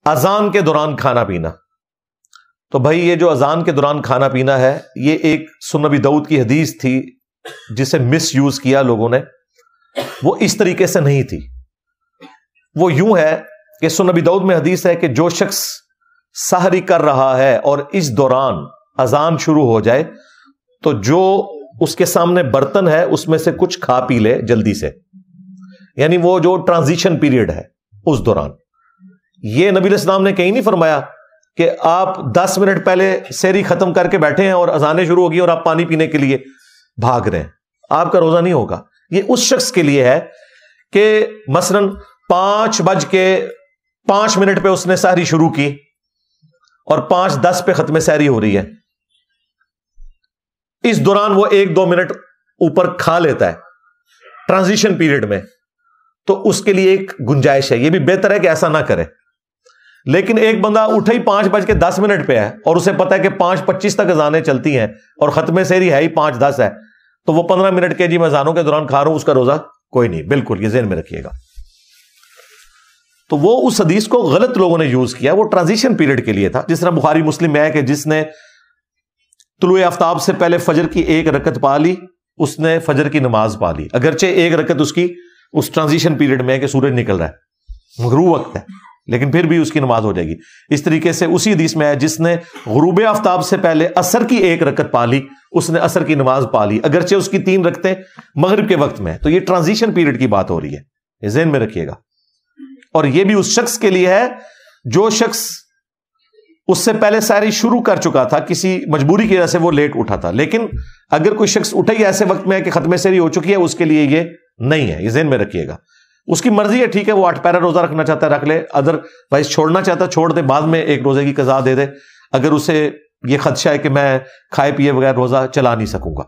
اذان کے دوران کھانا پینا. تو بھائی یہ جو اذان کے دوران کھانا پینا ہے، یہ ایک سنن ابی داؤد کی حدیث تھی جسے مس یوز کیا لوگوں نے. وہ اس طریقے سے نہیں تھی. وہ یوں ہے کہ سنن ابی داؤد میں حدیث ہے کہ جو شخص سحری کر رہا ہے اور اس دوران اذان شروع ہو جائے تو جو اس کے سامنے برتن ہے اس میں سے کچھ کھا پی لے جلدی سے. یعنی وہ جو ٹرانزیشن پیریڈ ہے اس دوران. یہ نبی علیہ السلام نے کہیں نہیں فرمایا کہ آپ 10 منٹ پہلے سحری ختم کر کے بیٹھے ہیں اور اذانیں شروع ہوگی اور آپ پانی پینے کے لیے بھاگ رہے ہیں. آپ کا روزہ نہیں ہوگا. یہ اس شخص کے لیے ہے کہ مثلا 5:05 پہ اس نے سحری شروع کی اور 5:10 پہ ختم سحری ہو رہی ہے. اس دوران وہ 1-2 منٹ اوپر کھا لیتا ہے ٹرانزیشن پیریڈ میں، تو اس کے لیے ایک گنجائش ہے. یہ بھی بہتر ہے کہ ایسا نہ کرے. لیکن ایک بندہ اٹھا ہی 5:10 پہ ہے اور اسے پتا ہے کہ 5:25 تک اذانیں چلتی ہیں اور ختم سحری ہے ہی 5:10 ہے، تو وہ 15 منٹ کے جی میں اذانوں کے دوران کھا رہا ہوں، اس کا روزہ کوئی نہیں. بالکل یہ ذہن میں رکھیے گا. تو وہ اس حدیث کو غلط لوگوں نے یوز کیا. وہ ٹرانزیشن پیریڈ کے لیے تھا. جس طرح بخاری مسلم میں ہے کہ جس نے طلوع آفتاب سے پہلے فجر کی 1 رکعت پا لی، اس نے فجر کی نماز پا لی، اگرچہ 1 رکعت اس کی اس ٹرانزیشن پیریڈ میں ہے کہ سورج نکل رہا ہے، غروب وقت ہے، لیکن پھر بھی اس کی نماز ہو جائے گی. اس طریقے سے اسی حدیث میں ہے جس نے غروب آفتاب سے پہلے عصر کی 1 رکعت پا لی، اس نے عصر کی نماز پا لی، اگرچہ اس کی 3 رکعتیں مغرب کے وقت میں ہے. تو یہ ٹرانزیشن پیریڈ کی بات ہو رہی ہے، یہ ذہن میں رکھیے گا. اور یہ بھی اس شخص کے لیے ہے جو شخص اس سے پہلے سحری شروع کر چکا تھا، کسی مجبوری کی وجہ سے وہ لیٹ اٹھا تھا. لیکن اگر کوئی شخص اٹھا ہی ایسے وقت میں ہے کہ ختم سحری ہو چکی ہے، اس کے لیے یہ نہیں ہے. یہ ذہن میں رکھیے گا. اس کی مرضی ہے، ٹھیک ہے، وہ 8 پیرا روزہ رکھنا چاہتا ہے رکھ لے، ادر وائز چھوڑنا چاہتا ہے چھوڑ دے، بعد میں ایک روزے کی قضا دے دے اگر اسے یہ خدشہ ہے کہ میں کھائے پیے بغیر روزہ چلا نہیں سکوں گا.